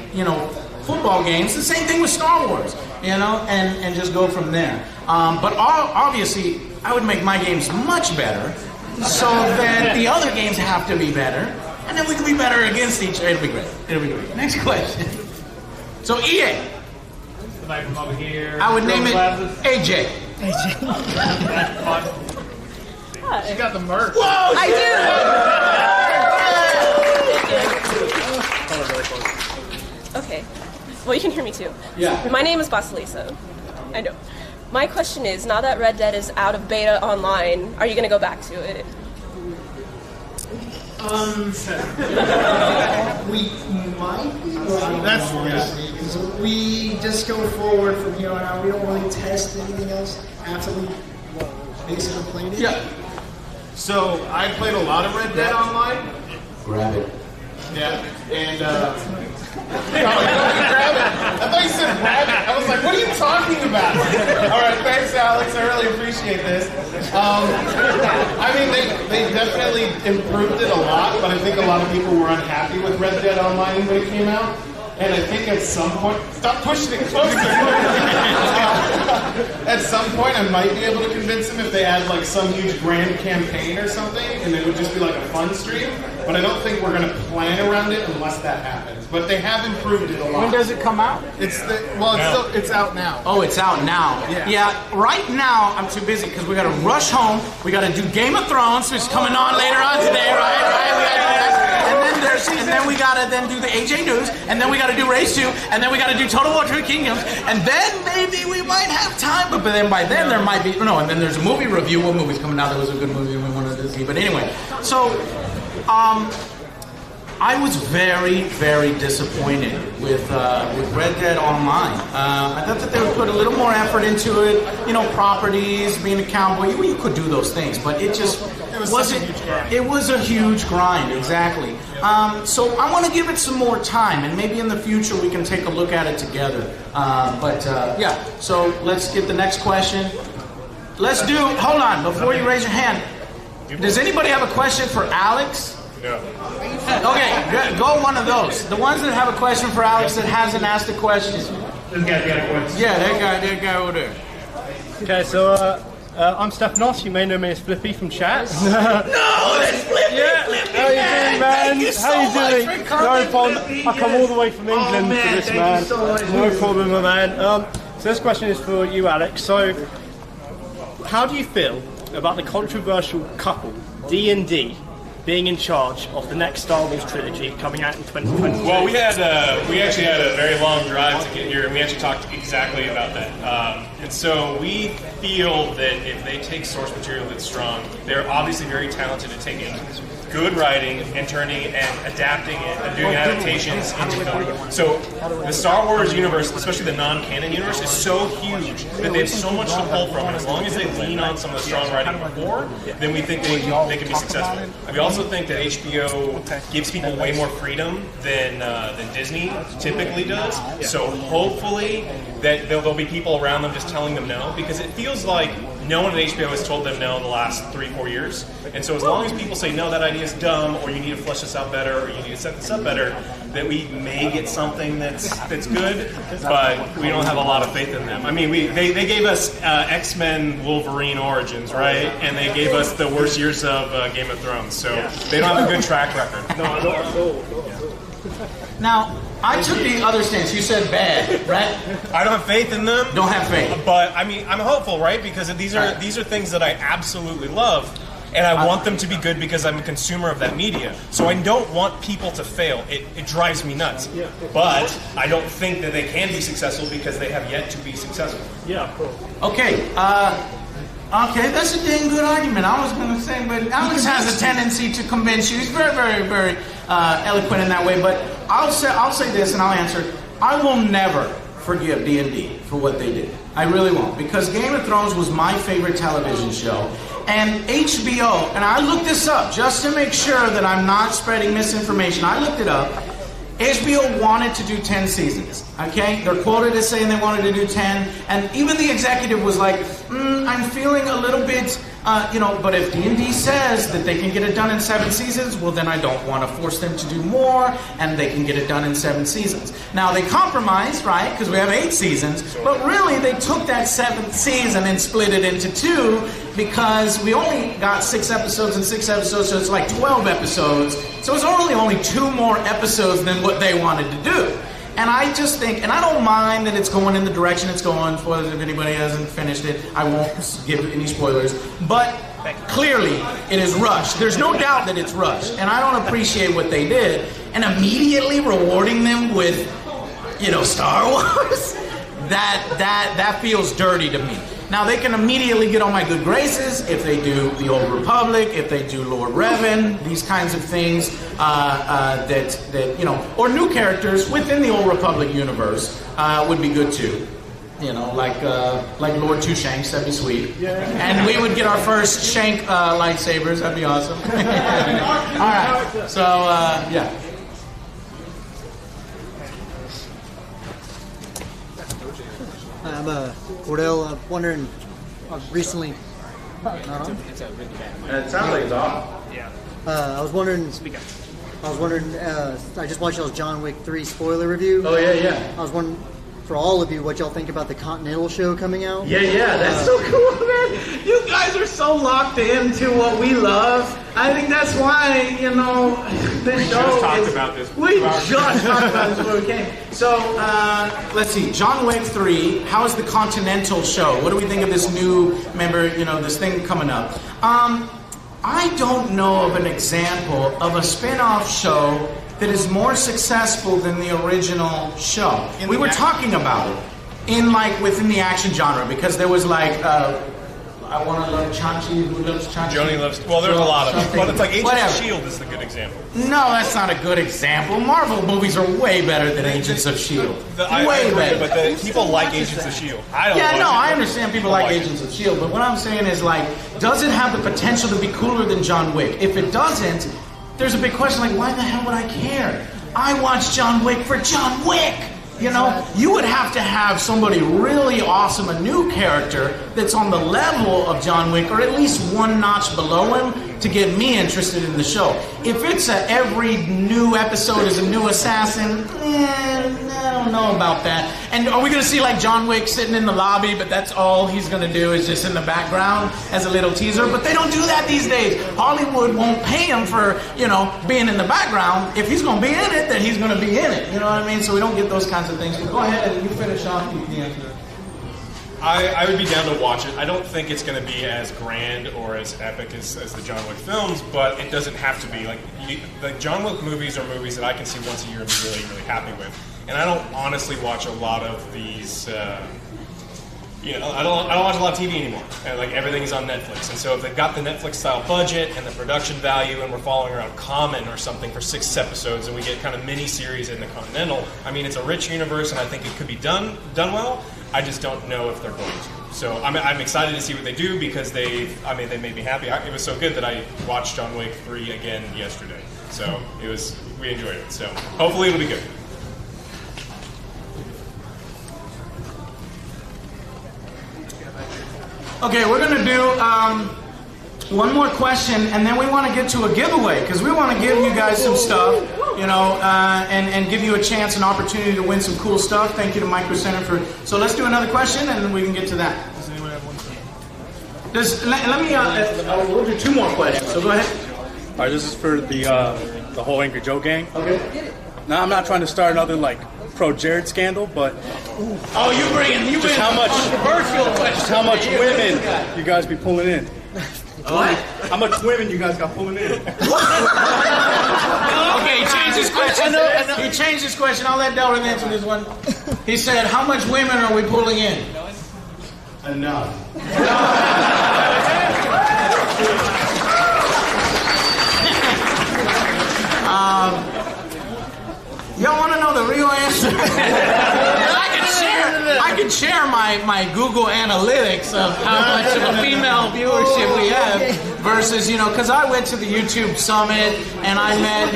football games. The same thing with Star Wars, and just go from there. But obviously, I would make my games much better, so that the other games have to be better, and then we can be better against each other. It'll be great. It'll be great. Next question. So EA. Somebody from over here. I would name it AJ. She got the merch. Whoa! I do. Okay. Well, you can hear me too. Yeah. My name is Basilisa. I know. My question is, now that Red Dead is out of beta online, are you going to go back to it? We might be. That's we just go forward from here on out. We don't really test anything else after we basically played it. Yeah. So I played a lot of Red Dead Online. Grab it. Yeah, and grab it. I thought you said grab it. I was like, what are you talking about? All right, thanks, Alex. I really appreciate this. I mean, they definitely improved it a lot, but I think a lot of people were unhappy with Red Dead Online when it came out. And I think at some point, stop pushing it closer. At some point, I might be able to convince them if they add like some huge grand campaign or something, and it would just be like a fun stream. But I don't think we're going to plan around it unless that happens. But they have improved it a lot. When does it come out? It's out now. Oh, it's out now. Yeah. Right now, I'm too busy because we got to rush home. We got to do Game of Thrones, which is coming on later on today, right? We got to do that. And then we got to then do the AJ News, and then we got to do Race 2, and then we got to do Total War 2 Kingdoms, and then maybe we might have time. But then by then there might be and then there's a movie review. What movie's coming out that was a good movie we wanted to see? But anyway, so. I was very, very disappointed with Red Dead Online. I thought that they would put a little more effort into it. Properties, being a cowboy, you could do those things, but it just wasn't. It was a huge grind, exactly. So I want to give it some more time, and maybe in the future we can take a look at it together. Yeah. So let's get the next question. Hold on, before you raise your hand. Does anybody have a question for Alex? No. Okay, go one of those. The ones that have a question for Alex that hasn't asked a question. This guy's got a question. Yeah, that guy over there. Okay, so I'm Stephanos. You may know me as Flippy from chat. No, that's Flippy! Yeah. Flippy, How you doing, man? Thank you so How you much doing? for coming, No problem. Flippy. I come all the way from England man, for this, thank man. you so much. No problem, my man. So this question is for you, Alex. So, how do you feel about the controversial couple, D&D, being in charge of the next Star Wars trilogy coming out in 2022? Well, we actually had a very long drive to get here, and we actually talked exactly about that. And so we feel that if they take source material that's strong, they're obviously very talented at taking good writing and turning it and adapting it and doing adaptations into film. So the Star Wars universe, especially the non-canon universe, is so huge that they have so much to pull from. And as long as they lean on some of the strong writing before, then we think they can be successful. And we also think that HBO gives people way more freedom than Disney typically does. So hopefully that there'll be people around them just telling them no, because it feels like no one at HBO has told them no the last 3-4 years. And so as long as people say, no, that idea is dumb, or you need to flesh this out better, or you need to set this up better, that we may get something that's good, but we don't have a lot of faith in them. I mean, they gave us X-Men Wolverine Origins, right? And they gave us the worst years of Game of Thrones, so they don't have a good track record. Now, I took the other stance. You said bad, right? I don't have faith in them. Don't have faith. But I mean, I'm hopeful, right? Because these are things that I absolutely love, and I want them to be good because I'm a consumer of that media. So I don't want people to fail. It drives me nuts. But I don't think that they can be successful because they have yet to be successful. Yeah, cool. Okay. Okay, that's a dang good argument. I was going to say, but Alex has a tendency to convince you. He's very, very, very eloquent in that way. But I'll say this, and I'll answer. I will never forgive D&D for what they did. I really won't, because Game of Thrones was my favorite television show, and HBO. And I looked this up just to make sure that I'm not spreading misinformation. I looked it up. HBO wanted to do 10 seasons, okay? They're quoted as saying they wanted to do 10, and even the executive was like, I'm feeling a little bit, but if D&D says that they can get it done in 7 seasons, well, then I don't want to force them to do more, and they can get it done in 7 seasons. Now, they compromised, right, because we have 8 seasons, but really, they took that 7th season and split it into 2, because we only got 6 episodes and 6 episodes, so it's like 12 episodes. So it's only 2 more episodes than what they wanted to do. And I just think, and I don't mind that it's going in the direction it's going. Spoilers if anybody hasn't finished it. I won't give any spoilers. But clearly, it is rushed. There's no doubt that it's rushed. And I don't appreciate what they did. And immediately rewarding them with, Star Wars? That feels dirty to me. Now, they can immediately get on my good graces if they do the Old Republic, if they do Lord Revan, these kinds of things or new characters within the Old Republic universe would be good too. Like Lord Two Shanks, that'd be sweet. Yeah. And we would get our first Shank lightsabers, that'd be awesome. All right, so yeah. I'm Cordell, wondering, recently... Not on? It sounds like it's off. Yeah. I was wondering, I was wondering, I just watched y'all's John Wick 3 spoiler review. Oh, yeah. I was wondering, for all of you, what y'all think about the Continental show coming out. Yeah, that's so cool, man. You guys are so locked into what we love. I think that's why, you know, this show just talked about this. We just talked about this before we came. So, let's see. John Wick 3, how is the Continental show? What do we think of this new, remember, you know, this thing coming up? I don't know of an example of a spin-off show that is more successful than the original show. We were talking about it in within the action genre because there was I want to love Chachi, who loves Chachi. Joni loves. Well, there's a lot of them, but it's like Agents Whatever. of S.H.I.E.L.D. is the good example. No, that's not a good example. Marvel movies are way better than Agents of S.H.I.E.L.D. I agree, better. but the people like Agents of S.H.I.E.L.D. I don't. Yeah, know. I understand people like Agents of S.H.I.E.L.D., but what I'm saying is does it have the potential to be cooler than John Wick? If it doesn't, there's a big question why the hell would I care? I watched John Wick for John Wick. You know, you would have to have somebody really awesome, a new character that's on the level of John Wick, or at least one notch below him, to get me interested in the show. If it's every new episode is a new assassin, I don't know about that. And are we going to see John Wick sitting in the lobby, but that's all he's going to do is just in the background as a little teaser? But they don't do that these days. Hollywood won't pay him for, being in the background. If he's going to be in it, then he's going to be in it. You know what I mean? So we don't get those kinds of things. But go ahead and you finish off the answer. I would be down to watch it. I don't think it's going to be as grand or as epic as the John Wick films, but it doesn't have to be. The John Wick movies are movies that I can see once a year and be really, really happy with. And I don't honestly watch a lot of these. I don't watch a lot of TV anymore. Everything is on Netflix, and so if they've got the Netflix style budget and the production value, and we're following around Common or something for 6 episodes, and we get kind of mini series in the Continental. I mean, it's a rich universe, and I think it could be done well. I just don't know if they're going to. So I'm excited to see what they do because they made me happy. It was so good that I watched John Wick 3 again yesterday. So we enjoyed it. So hopefully it'll be good. Okay, we're going to do one more question, and then we want to get to a giveaway, because we want to give you guys some stuff, and give you a chance, an opportunity to win some cool stuff. Thank you to Microcenter for... So let's do another question, and then we can get to that. Does anyone have one? We'll do 2 more questions, so go ahead. All right, this is for the whole Angry Joe gang. Okay. Now, I'm not trying to start another, pro Jared scandal, but... Oh, you just how much controversial question. Just how much women you guys be pulling in. What? How much women you guys got pulling in? Okay, he changed his question. He changed his question. I'll let Delrin answer this one. He said, how much women are we pulling in? Enough. Y'all want to know the real answer? I can share my Google Analytics of how much of a female viewership we have versus, because I went to the YouTube Summit and I met,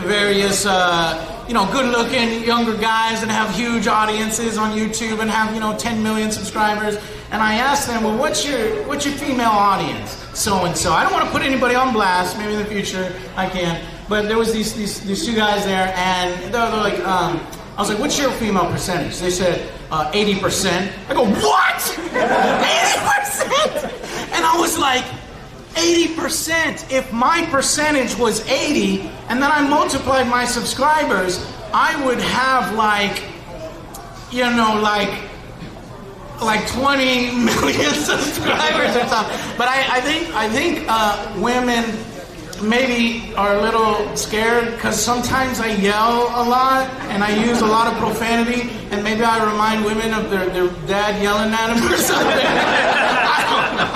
various, good-looking younger guys that have huge audiences on YouTube and have, 10 million subscribers. And I asked them, well, what's your female audience? So-and-so. I don't want to put anybody on blast. Maybe in the future I can. But there was these 2 guys there, and they're like, I was like, what's your female percentage? They said, 80%. I go, what? 80%? And I was like, 80%? If my percentage was 80, and then I multiplied my subscribers, I would have like 20 million subscribers or something. But I think women maybe are a little scared because sometimes I yell a lot and I use a lot of profanity, and maybe I remind women of their dad yelling at them or something. I don't know.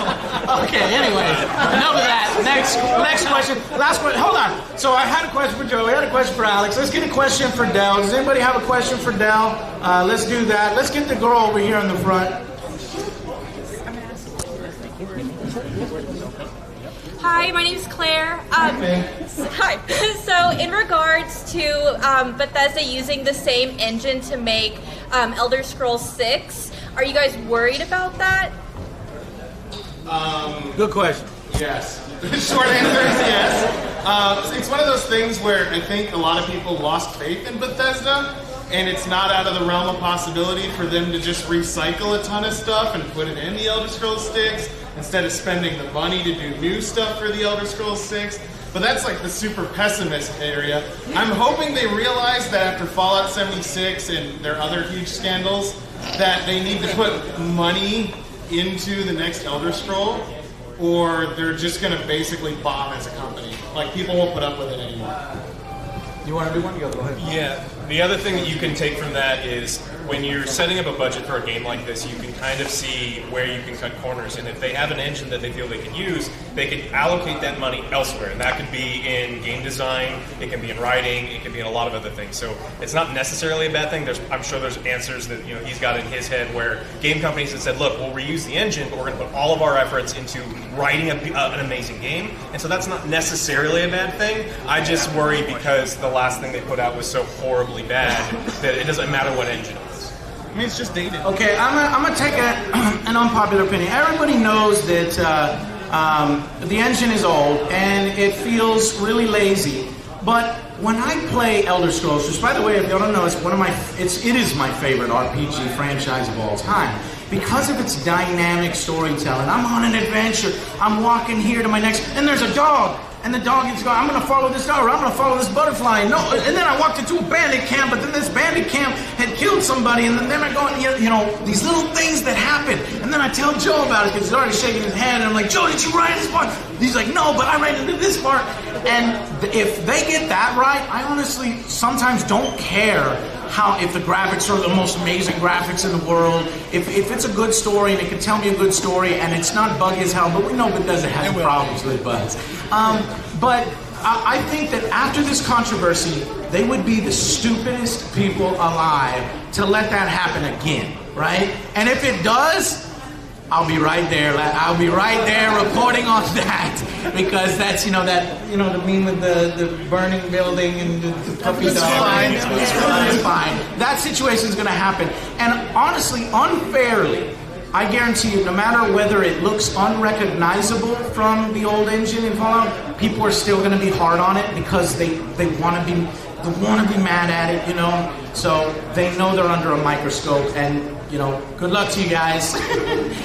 Okay, anyways, enough of that. Next question. Last question. Hold on. So I had a question for Joe. We had a question for Alex. Let's get a question for Del. Does anybody have a question for Del? Let's do that. Let's get the girl over here in the front. Hi, my name is Claire. Hi. So, in regards to Bethesda using the same engine to make Elder Scrolls 6, are you guys worried about that? Good question. Yes. The short answer is yes. It's one of those things where I think a lot of people lost faith in Bethesda, and it's not out of the realm of possibility for them to just recycle a ton of stuff and put it in the Elder Scrolls 6 instead of spending the money to do new stuff for the Elder Scrolls 6. But that's like the super pessimist area. I'm hoping they realize that after Fallout 76 and their other huge scandals, that they need to put money into the next Elder Scroll, or they're just going to basically bomb as a company. Like, people won't put up with it anymore. You want to do one? Go ahead. Yeah. The other thing that you can take from that is when you're setting up a budget for a game like this, you can kind of see where you can cut corners. And if they have an engine that they feel they can use, they can allocate that money elsewhere. And that could be in game design, it can be in writing, it can be in a lot of other things. So it's not necessarily a bad thing. I'm sure there's answers that he's got in his head where game companies have said, look, we'll reuse the engine, but we're going to put all of our efforts into writing an amazing game. And so that's not necessarily a bad thing. I just worry because the last thing they put out was so horribly bad that it doesn't matter what engine it is. I mean, it's just dated. Okay, I'm gonna take an unpopular opinion. Everybody knows that the engine is old and it feels really lazy. But when I play Elder Scrolls, which by the way, if you don't know, it is my favorite RPG franchise of all time. Because of its dynamic storytelling, I'm on an adventure. I'm walking here to my next, and there's a dog. And the dog is going, I'm going to follow this dog, or I'm going to follow this butterfly. No, and then I walked into a bandit camp, but then this bandit camp had killed somebody, and then I go, these little things that happen. And then I tell Joe about it, because he's already shaking his head, and I'm like, Joe, did you write this part? He's like, no, but I ran into this part. And if they get that right, I honestly sometimes don't care if the graphics are the most amazing graphics in the world, if it's a good story and it can tell me a good story and it's not buggy as hell, but we know Bethesda has problems with bugs. But I think that after this controversy, they would be the stupidest people alive to let that happen again, right? And if it does, I'll be right there. I'll be right there reporting on that, because that's the meme with the burning building and the puppy dog. It's fine. That situation is going to happen, and honestly, unfairly, I guarantee you, no matter whether it looks unrecognizable from the old engine in Fallout, people are still going to be hard on it because they want to be mad at it, So they know they're under a microscope, and good luck to you guys,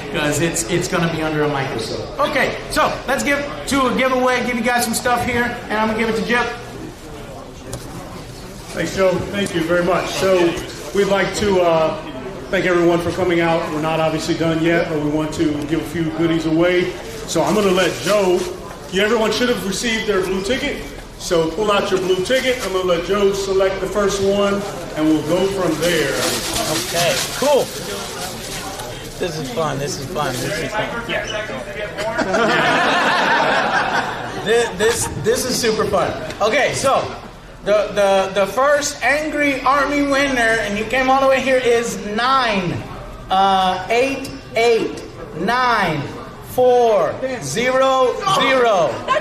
because it's going to be under a microscope. Okay, so let's give a giveaway, give you guys some stuff here, and I'm going to give it to Jeff. Thanks, Joe. Thank you very much. So we'd like to thank everyone for coming out. We're not obviously done yet, but we want to give a few goodies away. So I'm going to let Joe, everyone should have received their blue ticket. So pull out your blue ticket. I'm going to let Joe select the first one, and we'll go from there. Okay, cool. This is fun. This is super fun. Okay, so the first Angry Army winner, and you came all the way here, is 9889400. That's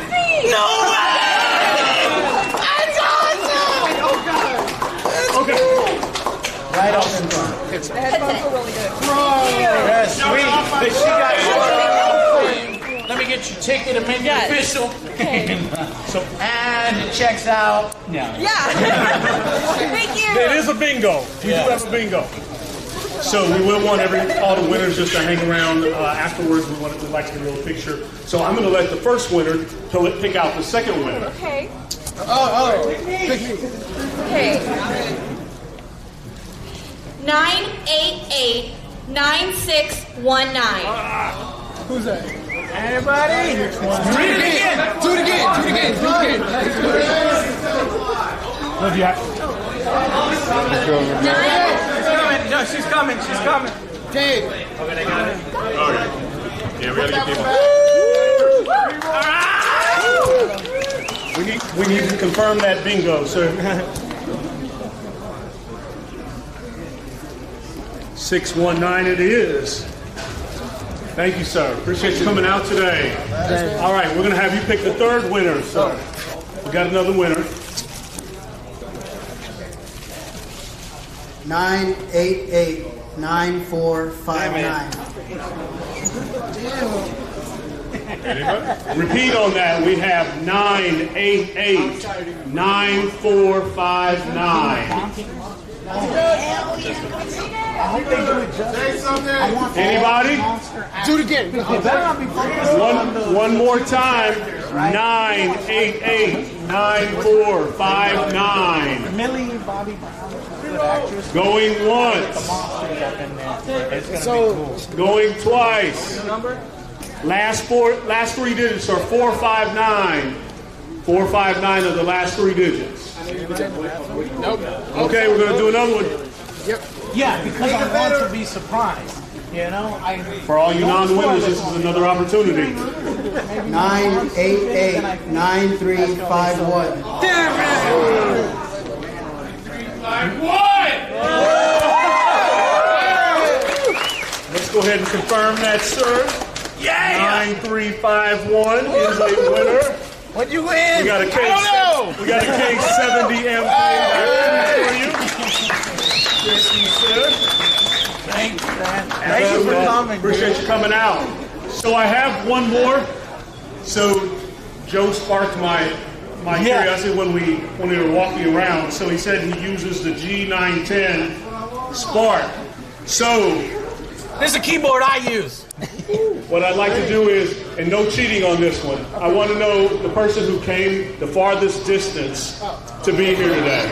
me! No way! That's awesome! Okay. Right off in front. The headphones were really good. That's sweet. But she got let me get your ticket and make it official. Okay. And it checks out. Yeah. Thank you. It is a bingo. We do have a bingo. So we will want all the winners just to hang around afterwards. We'd like to get a little picture. So I'm going to let the first winner pick out the second winner. Okay. Okay. 9889619. Who's that? Anybody? Do it again. Olivia. She's coming. Dave. Okay, they got it. Okay. Yeah, we gotta get people. We need to confirm that bingo, sir. 619 it is. Thank you, sir. Appreciate you coming out today. All right, we're going to have you pick the third winner, sir. We got another winner. 9889459. Repeat on that. We have 988 9459. Anybody? Do it again. One more time. 988-9459. Millie Bobby Brown, good actress. Going once. Going twice. Last three digits are 459. 459 are the last three digits. Nope. Okay, we're going to do another one. Yep. Yeah, because I want to be surprised. You know, For all you non-winners, this is another opportunity. 988-9351. Damn it! Let's go ahead and confirm that, sir. Yeah! 9351 is a winner. What'd you win? We got a case. I don't know. We got a case 70 MP for you. Thank you, sir. Thanks, man. Thank you for coming. Appreciate you coming out. So I have one more. So Joe sparked my curiosity when we were walking around. So he said he uses the G910 Spark. So this is a keyboard I use. What I'd like to do is, and no cheating on this one, I want to know the person who came the farthest distance to be here today.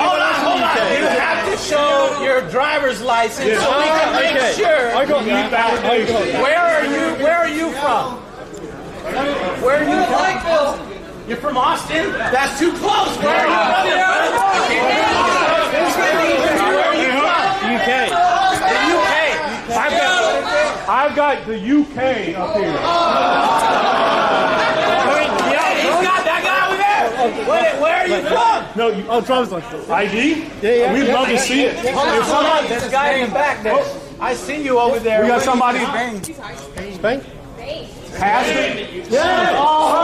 Hold on. You have to show your driver's license so we can make sure. Where are you from? Where are you from? You're from Austin? That's too close. Where are you from? UK. The UK. I've got the UK up here. He's got that guy over there. Where are you from? No, driver's license. ID? Yeah. We'd love to see it. Hold on. There's a guy in the back there. I see you over there. We got somebody. Spain? Pastor? Yeah. Oh,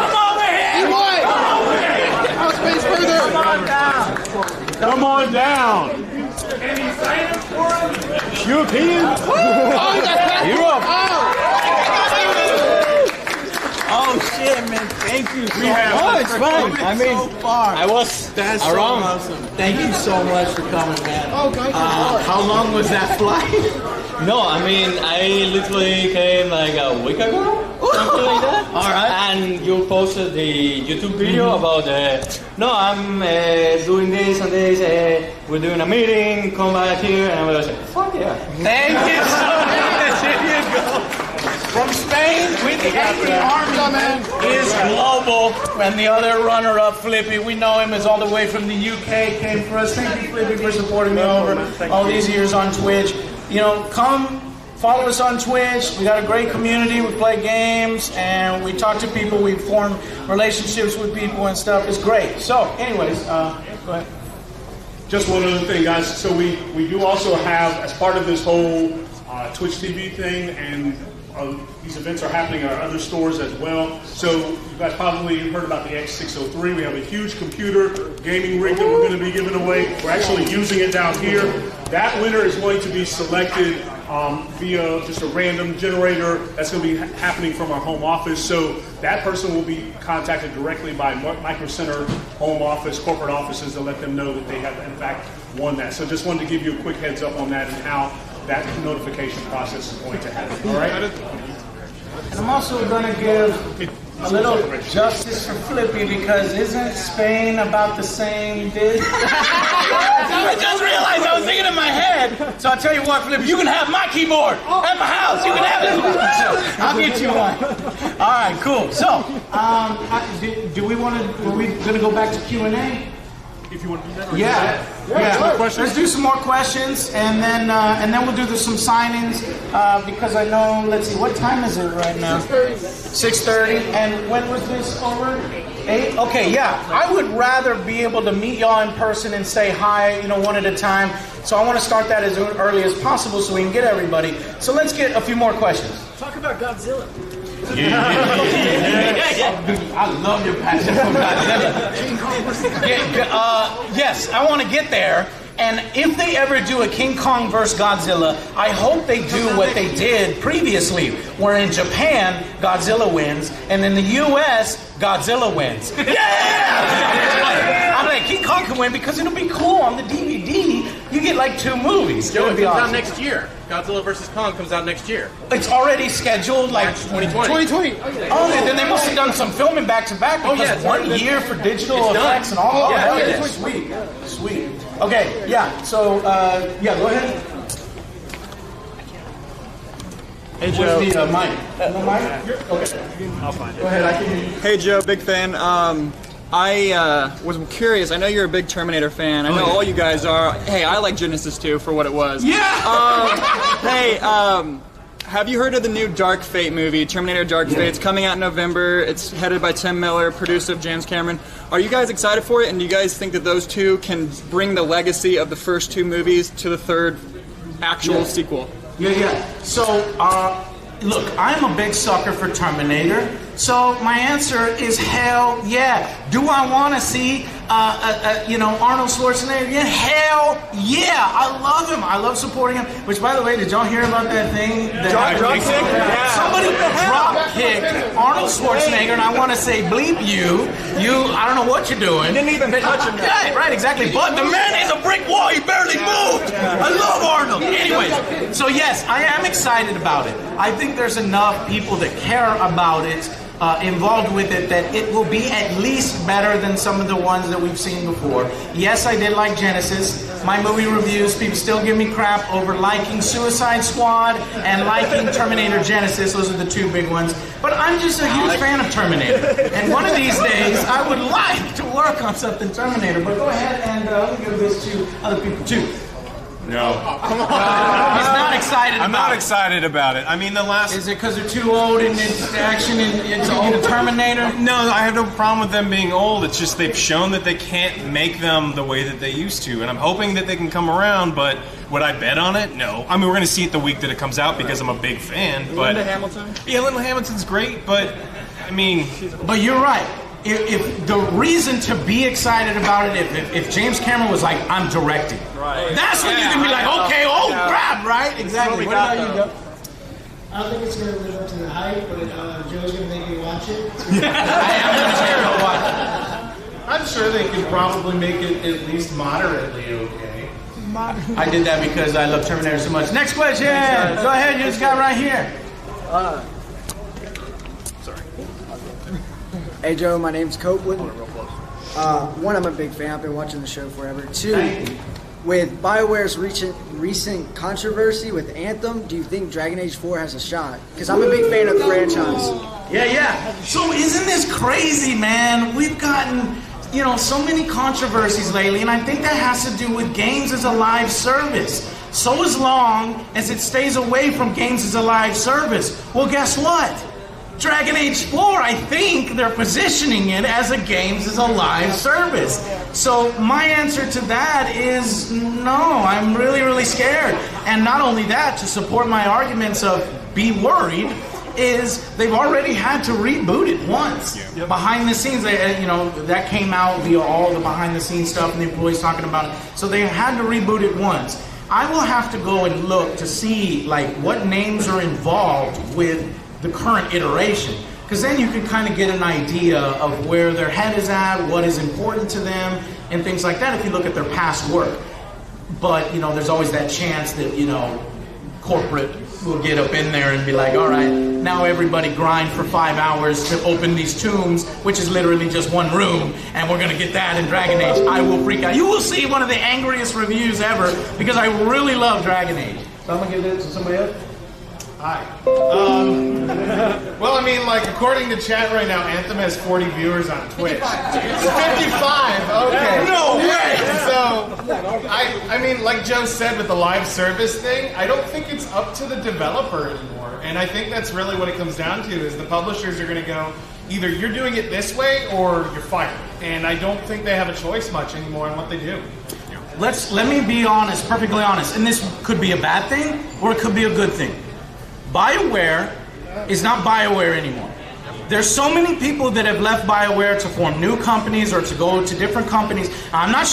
come over here. Come on down. Any sign for him? European? Europe. Oh shit, man! Thank you so much. Oh, it's fine. I mean, so far. I was That's around. so awesome. Thank you so much for coming, man. Oh, God. How long was that flight? No, I mean, I literally came like a week ago, something like that. All right. And you posted the YouTube video about I'm doing this and this, we're doing a meeting, come back here, and I was like, fuck yeah. Thank you so much. Here you go. From Spain, with the Angry Army is global. And the other runner-up, Flippy, we know him is all the way from the UK, came for us. Thank you, Flippy, for supporting me over all these years on Twitch. You know, come follow us on Twitch. We got a great community. We play games and we talk to people. We form relationships with people and stuff. It's great. So, anyways, go ahead. Just one other thing, guys. So we do also have, as part of this whole Twitch TV thing, and these events are happening at our other stores as well. So you guys probably heard about the X603. We have a huge computer gaming rig that we're going to be giving away. We're actually using it down here. That winner is going to be selected via just a random generator that's going to be happening from our home office. So that person will be contacted directly by Microcenter home office, corporate offices, to let them know that they have in fact won that. So just wanted to give you a quick heads up on that and how that notification process is going to happen. All right? And I'm also going to give a little justice for Flippy because isn't Spain about the same bid? I just realized I was thinking in my head. So I'll tell you what, Flippy, you can have my keyboard at my house. You can have it. So I'll get you one. All right, cool. So, are we going to go back to Q&A? If you want to do that. Yeah. Let's do some more questions, and then we'll do some signings because I know. Let's see, what time is it right now? 6:30. And when was this over? 8. Okay, yeah. I would rather be able to meet y'all in person and say hi, one at a time. So I want to start that as early as possible so we can get everybody. So let's get a few more questions. Talk about Godzilla. I love your passion for Godzilla. Yes, I want to get there. And if they ever do a King Kong vs. Godzilla, I hope they do what they did previously, where in Japan, Godzilla wins, and in the U.S., Godzilla wins. Yeah! I'm like, King Kong can win because it'll be cool on the DVD. You get like 2 movies. Joe, it comes out awesome. next year. Godzilla vs. Kong comes out next year. It's already scheduled, like 2020. 2020. Oh, then they must have done some filming back to back because 1 year for digital effects and all. Yeah, Sweet, sweet. Okay, yeah. So, yeah, go ahead. Hey Joe. Where's the mic? No mic? Okay. I'll find it. Go ahead. I can hear you. Hey Joe, big fan. I was curious. I know you're a big Terminator fan. I know all you guys are. Hey, I like Genesis too for what it was. Yeah. Hey, have you heard of the new Dark Fate movie, Terminator Dark Fate? It's coming out in November. It's headed by Tim Miller, produced by James Cameron. Are you guys excited for it? And do you guys think that those two can bring the legacy of the first 2 movies to the 3rd actual sequel? Yeah. So, look, I'm a big sucker for Terminator. So my answer is hell yeah. Do I want to see, Arnold Schwarzenegger? Yeah, hell yeah. I love him. I love supporting him. Which, by the way, did y'all hear about that thing? Drop kick? Yeah. Somebody drop kicked Arnold Schwarzenegger, and I want to say, bleep you. I don't know what you're doing. You didn't even touch him. Yeah, right, exactly. But the man is a brick wall. He barely moved. I love Arnold. Anyway, so yes, I am excited about it. I think there's enough people that care about it, involved with it, that it will be at least better than some of the ones that we've seen before. Yes, I did like Genesis. My movie reviews, people still give me crap over liking Suicide Squad and liking Terminator Genesis. Those are the 2 big ones. But I'm just a huge fan of Terminator. And one of these days, I would like to work on something Terminator. But go ahead and let me give this to other people too. No. Come on. He's not excited. I'm not excited about it. I mean, the last. Is it because they're too old and it's action and it's a Terminator? No, I have no problem with them being old. It's just they've shown that they can't make them the way that they used to, and I'm hoping that they can come around. But would I bet on it? No. I mean, we're going to see it the week that it comes out because I'm a big fan. But Linda Hamilton. Yeah, Linda Hamilton's great, but I mean, but you're right. If the reason to be excited about it, if James Cameron was like, I'm directing, that's when you can be like, okay, crap, right? Exactly. What about you, Joe? I don't think it's going to live up to the hype, but Joe's going to make me watch it. I'm sure they could probably make it at least moderately okay. I did that because I love Terminator so much. Next question. Go ahead, you just got right here. Hey Joe, my name's Copeland. One, I'm a big fan. I've been watching the show forever. 2, with BioWare's recent controversy with Anthem, do you think Dragon Age 4 has a shot? Because I'm a big fan of the franchise. Yeah. So isn't this crazy, man? We've gotten, so many controversies lately, and I think that has to do with games as a live service. So as long as it stays away from games as a live service. Well, guess what? Dragon Age 4, I think they're positioning it as a games as a live service. So my answer to that is no, I'm really, really scared. And not only that, to support my arguments of be worried, is they've already had to reboot it once. Behind the scenes, that came out via all the behind the scenes stuff and the employees talking about it. So they had to reboot it once. I will have to go and look to see what names are involved with the current iteration, because then you can kind of get an idea of where their head is at, what is important to them, and things like that if you look at their past work. But, there's always that chance that, corporate will get up in there and be like, all right, now everybody grind for 5 hours to open these tombs, which is literally just one room, and we're going to get that in Dragon Age. I will freak out. You will see one of the angriest reviews ever, because I really love Dragon Age. So I'm going to give this to somebody else. Hi. Well, I mean, according to chat right now, Anthem has 40 viewers on Twitch. 55. Okay. No way. So, I mean, like Joe said with the live service thing, I don't think it's up to the developer anymore. And I think that's really what it comes down to, is the publishers are going to go, either you're doing it this way or you're fired. And I don't think they have a choice much anymore in what they do. Let me be honest, perfectly honest, and this could be a bad thing or it could be a good thing. BioWare is not BioWare anymore. there's so many people that have left BioWare to form new companies or to go to different companies. I'm not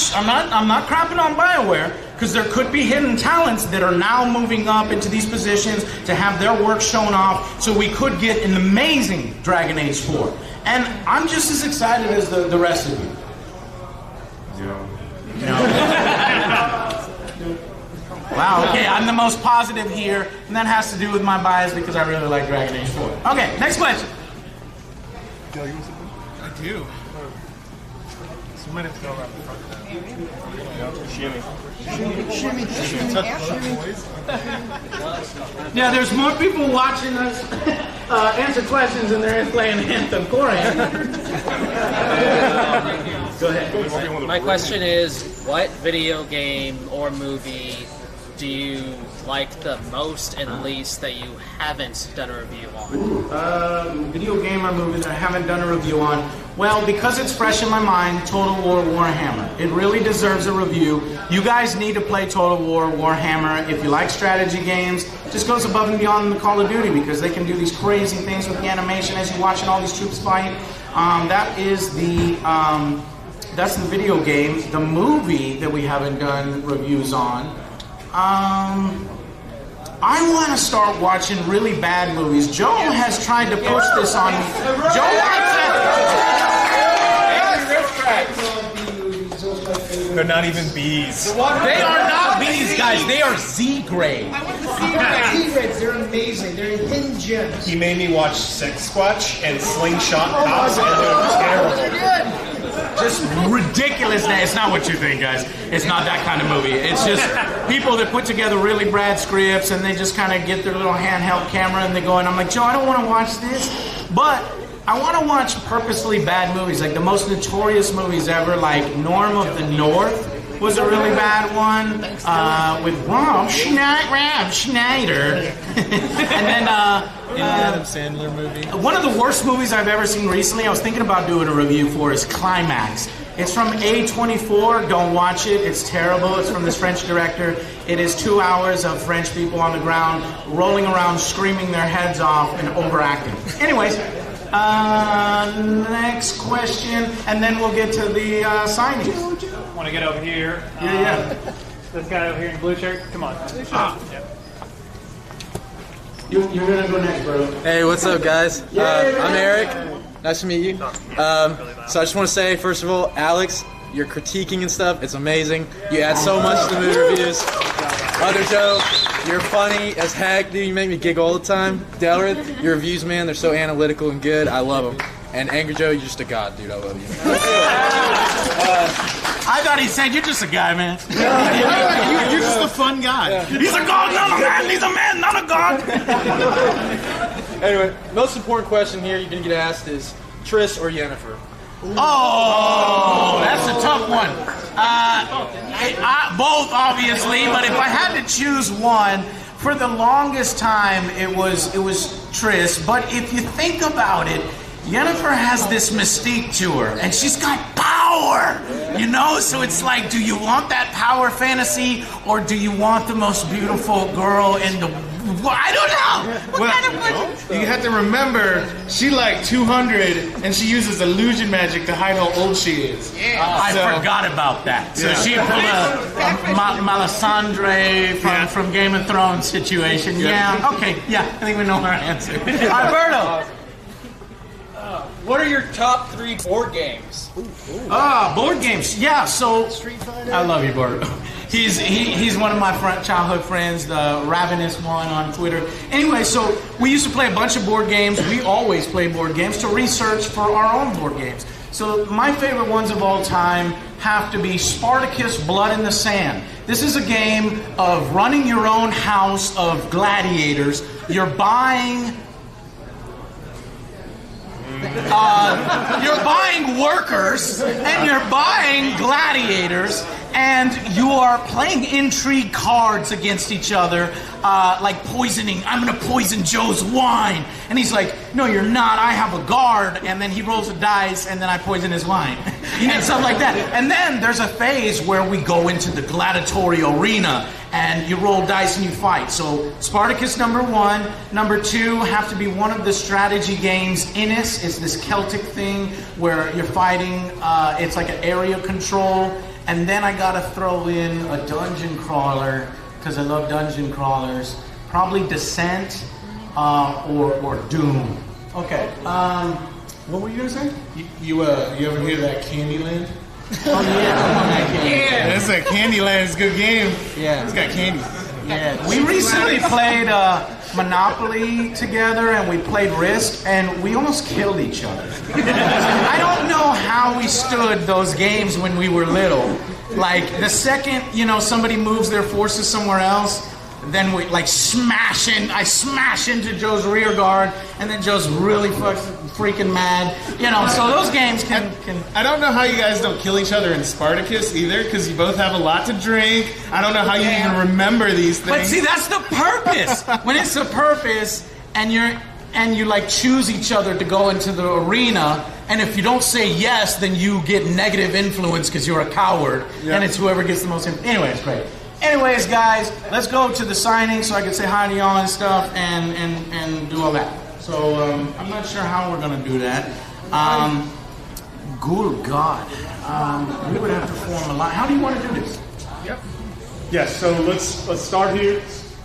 crapping on BioWare, because there could be hidden talents that are now moving up into these positions to have their work shown off, so we could get an amazing Dragon Age 4. And I'm just as excited as the rest of you. Wow, okay, I'm the most positive here, and that has to do with my bias because I really like Dragon Age 4. Okay, next question. I do. So you might have to go around the front of that. Shimmy. Yeah, there's more people watching us answer questions than there is playing Anthem. Corey. Go ahead. My question is, what video game or movie do you like the most and least that you haven't done a review on? Video game or movie that I haven't done a review on. Well, because it's fresh in my mind, Total War Warhammer. It really deserves a review. You guys need to play Total War Warhammer. If you like strategy games, it just goes above and beyond the Call of Duty because they can do these crazy things with the animation as you're watching all these troops fight. That's the video game. The movie that we haven't done reviews on. I want to start watching really bad movies. Joe has tried to push this on me. Joe They're not even B's. They are not B's, guys. They are Z grade. Z-grades, they're amazing. They're hidden gems. He made me watch Sex Squatch and Slingshot Cops, and they're terrible. Just ridiculous. It's not what you think, guys. It's not that kind of movie. It's just people that put together really bad scripts and they just kind of get their little handheld camera and they go, and I'm like, Joe, I don't want to watch this. But I want to watch purposely bad movies, like the most notorious movies ever, like Norm of the North was a really bad one, with Rob Schneider. And then Adam Sandler movie. one of the worst movies I've ever seen recently, I was thinking about doing a review for, is Climax. It's from A24. Don't watch it. It's terrible. It's from this French director. It is 2 hours of French people on the ground rolling around, screaming their heads off and overacting. Anyways, next question, and then we'll get to the signees. Want to get over here? Yeah. This guy over here in blue shirt. Come on. Yep. You're gonna go next, bro. Hey, what's up, guys? I'm Eric. Nice to meet you. So I just want to say, first of all, Alex, your critiquing and stuff, it's amazing. You add so much to the movie reviews. Other Joe, you're funny as heck, dude. You make me giggle all the time. Delrith, your reviews, man, they're so analytical and good. I love them. And Angry Joe, you're just a god, dude. I love you. I thought he said, you're just a guy, man. You're just a fun guy. He's a god, not a man. He's a man, not a god. Anyway, most important question here you're going to get asked is Triss or Yennefer? Oh, that's a tough one. Both, obviously, but if I had to choose one, for the longest time it was Triss. But if you think about it, Yennefer has this mystique to her, and she's got power, you know? So it's like, do you want that power fantasy, or do you want the most beautiful girl in the world? I don't know. What kind of question? You have to remember, she like 200, and she uses illusion magic to hide how old she is. Yeah. I forgot about that. So she pulled a Melisandre from Game of Thrones situation. Yeah, okay, yeah, I think we know our answer. Alberto! What are your top 3 board games? Board games. Yeah, so I love you, Bart. He's one of my childhood friends, the Ravenous one on Twitter. Anyway, so we used to play a bunch of board games. We always play board games to research for our own board games. So my favorite ones of all time have to be Spartacus Blood in the Sand. This is a game of running your own house of gladiators. You're buying workers, and you're buying gladiators, and you are playing intrigue cards against each other, like poisoning. I'm gonna poison Joe's wine, and he's like, "No, you're not. I have a guard." And then he rolls a dice, and then I poison his wine, and stuff like that. And then there's a phase where we go into the gladiatorial arena, and you roll dice and you fight. So Spartacus #1, #2 have to be one of the strategy games. Innis is this Celtic thing where you're fighting. It's like an area control. And then I gotta throw in a dungeon crawler, because I love dungeon crawlers. Probably Descent or Doom. Okay. What were you gonna say? You ever hear that Candyland? Oh yeah. Yeah. That's a Candyland. It's a good game. Yeah. It's got candy. Yeah. We recently played Monopoly together, and we played Risk, and we almost killed each other. I don't know how we stood those games when we were little. Like, the second, somebody moves their forces somewhere else, then we, I smash into Joe's rear guard, and then Joe's really freaking mad. So those games can... I don't know how you guys don't kill each other in Spartacus either, because you both have a lot to drink. I don't know how you even remember these things. But see, that's the purpose. When it's the purpose, and you choose each other to go into the arena, and if you don't say yes, then you get negative influence because you're a coward, and it's whoever gets the most influence. Anyway, it's great. Anyways, guys, let's go to the signing so I can say hi to y'all and stuff and do all that. So I'm not sure how we're gonna do that. Good God. We would have to form a line. How do you want to do this? Yep. Yes, so let's start here.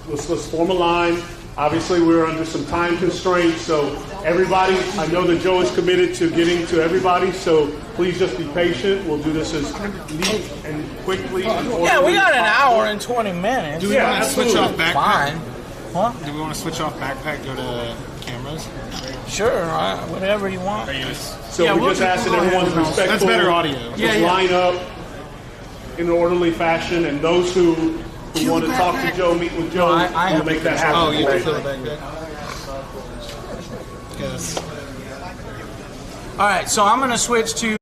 Let's form a line. Obviously, we're under some time constraints, so everybody, I know that Joe is committed to getting to everybody, so please just be patient. We'll do this as neat and quickly. Yeah, we got an hour and 20 minutes. Do we want to switch off backpack? Fine. Huh? Do we want to switch off backpack, go to cameras? Sure, whatever you want. So we just ask that everyone's respectful. That's better audio. Just line up in an orderly fashion, and those who want to talk to Joe, meet with Joe, we'll make that happen. Oh, you have to fill it back there. Yes. All right, so I'm going to switch to